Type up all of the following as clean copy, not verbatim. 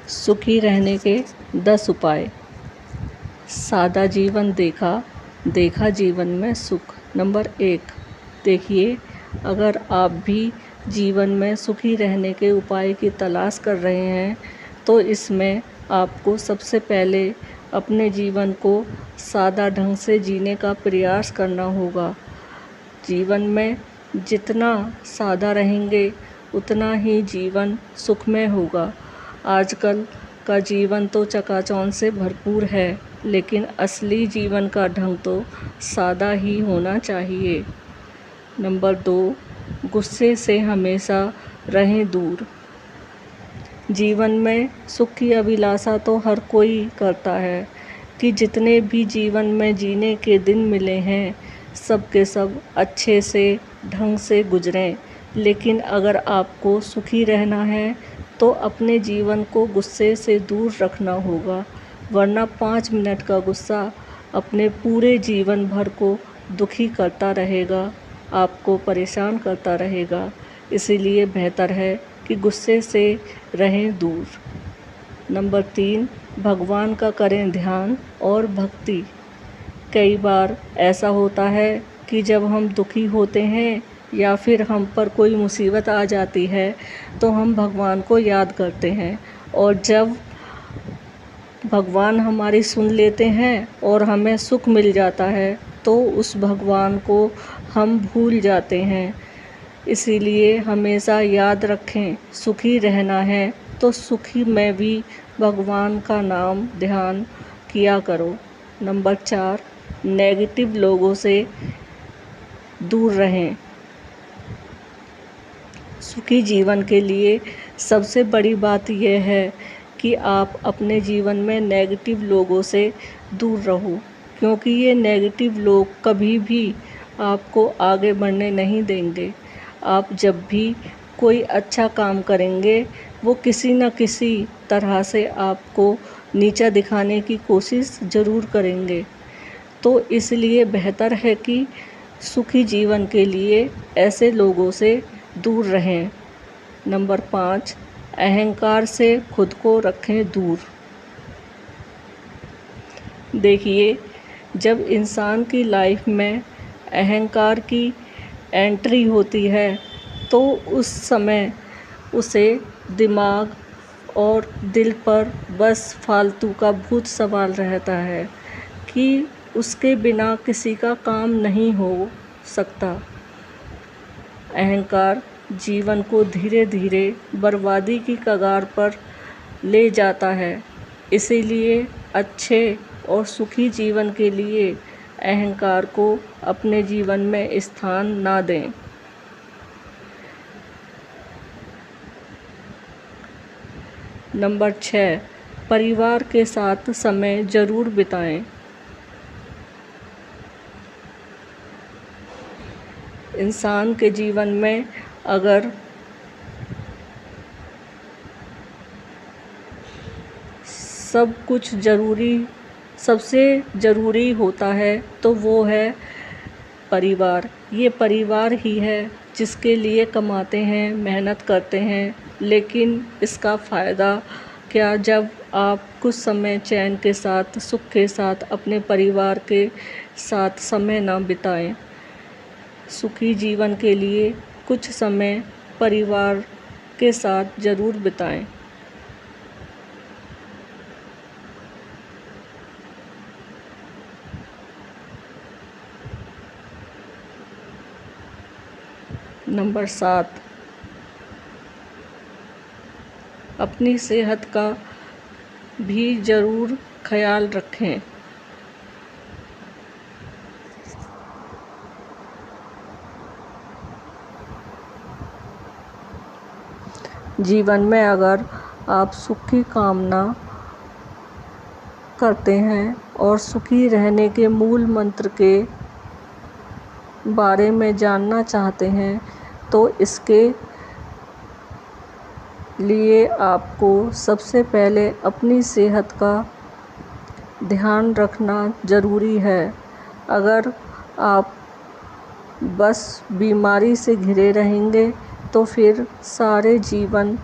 सुखी रहने के 10 उपाय। सादा जीवन देखा, देखा जीवन में सुख। नंबर 1, देखिए, अगर आप भी जीवन में सुखी रहने के उपाय की तलाश कर रहे हैं तो इसमें आपको सबसे पहले अपने जीवन को सादा ढंग से जीने का प्रयास करना होगा। जीवन में जितना सादा रहेंगे उतना ही जीवन सुखमय होगा। आजकल का जीवन तो चकाचौंध से भरपूर है, लेकिन असली जीवन का ढंग तो सादा ही होना चाहिए। नंबर 2, गुस्से से हमेशा रहें दूर। जीवन में सुख की अभिलाषा तो हर कोई करता है कि जितने भी जीवन में जीने के दिन मिले हैं सब के सब अच्छे से ढंग से गुजरें। लेकिन अगर आपको सुखी रहना है तो अपने जीवन को गुस्से से दूर रखना होगा, वरना 5 मिनट का गुस्सा अपने पूरे जीवन भर को दुखी करता रहेगा, आपको परेशान करता रहेगा। इसीलिए बेहतर है कि गुस्से से रहें दूर। नंबर 3, भगवान का करें ध्यान और भक्ति। कई बार ऐसा होता है कि जब हम दुखी होते हैं या फिर हम पर कोई मुसीबत आ जाती है तो हम भगवान को याद करते हैं, और जब भगवान हमारी सुन लेते हैं और हमें सुख मिल जाता है तो उस भगवान को हम भूल जाते हैं। इसीलिए हमेशा याद रखें, सुखी रहना है तो सुखी में भी भगवान का नाम ध्यान किया करो। नंबर 4, नेगेटिव लोगों से दूर रहें। सुखी जीवन के लिए सबसे बड़ी बात यह है कि आप अपने जीवन में नेगेटिव लोगों से दूर रहो, क्योंकि ये नेगेटिव लोग कभी भी आपको आगे बढ़ने नहीं देंगे। आप जब भी कोई अच्छा काम करेंगे वो किसी न किसी तरह से आपको नीचा दिखाने की कोशिश ज़रूर करेंगे। तो इसलिए बेहतर है कि सुखी जीवन के लिए ऐसे लोगों से दूर रहें। नंबर 5, अहंकार से खुद को रखें दूर। देखिए, जब इंसान की लाइफ में अहंकार की एंट्री होती है तो उस समय उसे दिमाग और दिल पर बस फालतू का भूत सवार रहता है कि उसके बिना किसी का काम नहीं हो सकता। अहंकार जीवन को धीरे धीरे बर्बादी की कगार पर ले जाता है। इसीलिए अच्छे और सुखी जीवन के लिए अहंकार को अपने जीवन में स्थान ना दें। नंबर 6, परिवार के साथ समय ज़रूर बिताएं। इंसान के जीवन में अगर सब कुछ सबसे ज़रूरी होता है तो वो है परिवार। ये परिवार ही है जिसके लिए कमाते हैं, मेहनत करते हैं, लेकिन इसका फ़ायदा क्या जब आप कुछ समय चैन के साथ, सुख के साथ अपने परिवार के साथ समय ना बिताएं। सुखी जीवन के लिए कुछ समय परिवार के साथ ज़रूर बिताएं। नंबर 7, अपनी सेहत का भी ज़रूर ख्याल रखें। जीवन में अगर आप सुख की कामना करते हैं और सुखी रहने के मूल मंत्र के बारे में जानना चाहते हैं तो इसके लिए आपको सबसे पहले अपनी सेहत का ध्यान रखना ज़रूरी है। अगर आप बस बीमारी से घिरे रहेंगे तो फिर सारे जीवन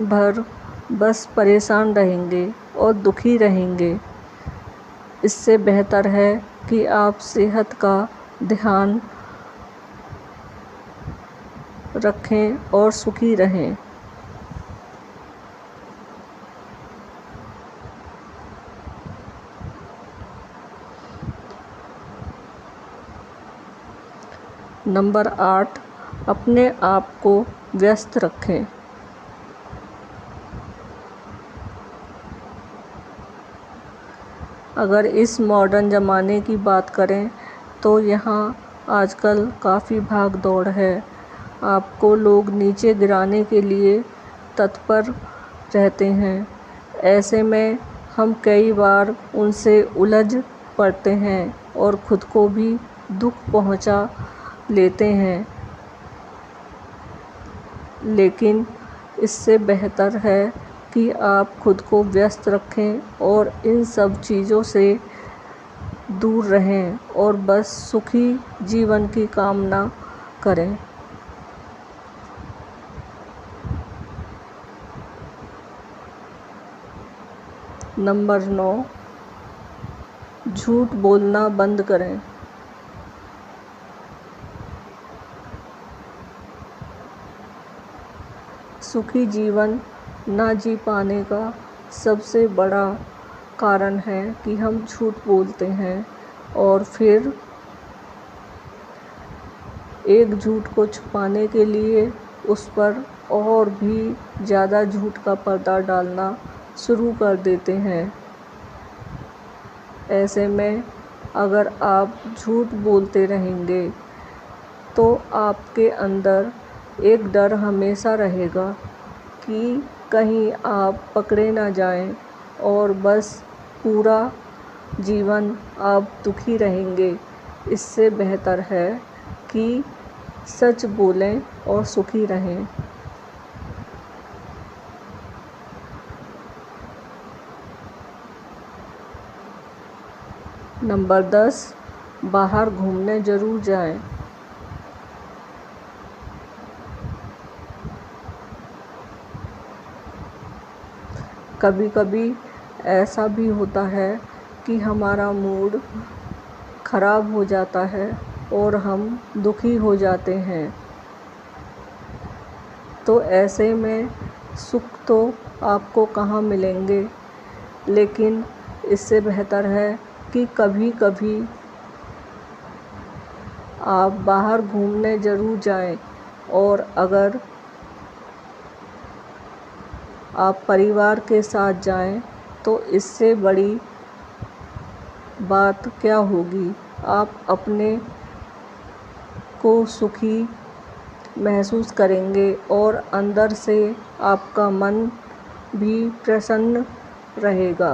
भर बस परेशान रहेंगे और दुखी रहेंगे। इससे बेहतर है कि आप सेहत का ध्यान रखें और सुखी रहें। नंबर 8, अपने आप को व्यस्त रखें। अगर इस मॉडर्न ज़माने की बात करें तो यहाँ आजकल काफ़ी भाग दौड़ है। आपको लोग नीचे गिराने के लिए तत्पर रहते हैं। ऐसे में हम कई बार उनसे उलझ पड़ते हैं और खुद को भी दुख पहुंचा लेते हैं। लेकिन इससे बेहतर है कि आप खुद को व्यस्त रखें और इन सब चीज़ों से दूर रहें और बस सुखी जीवन की कामना करें। नंबर 9, झूठ बोलना बंद करें। सुखी जीवन ना जी पाने का सबसे बड़ा कारण है कि हम झूठ बोलते हैं और फिर एक झूठ को छुपाने के लिए उस पर और भी ज़्यादा झूठ का पर्दा डालना शुरू कर देते हैं। ऐसे में अगर आप झूठ बोलते रहेंगे तो आपके अंदर एक डर हमेशा रहेगा कि कहीं आप पकड़े ना जाएं और बस पूरा जीवन आप दुखी रहेंगे। इससे बेहतर है कि सच बोलें और सुखी रहें। नंबर 10, बाहर घूमने ज़रूर जाएं। कभी कभी ऐसा भी होता है कि हमारा मूड खराब हो जाता है और हम दुखी हो जाते हैं। तो ऐसे में सुख तो आपको कहाँ मिलेंगे, लेकिन इससे बेहतर है कि कभी कभी आप बाहर घूमने ज़रूर जाएं। और अगर आप परिवार के साथ जाएं तो इससे बड़ी बात क्या होगी। आप अपने को सुखी महसूस करेंगे और अंदर से आपका मन भी प्रसन्न रहेगा।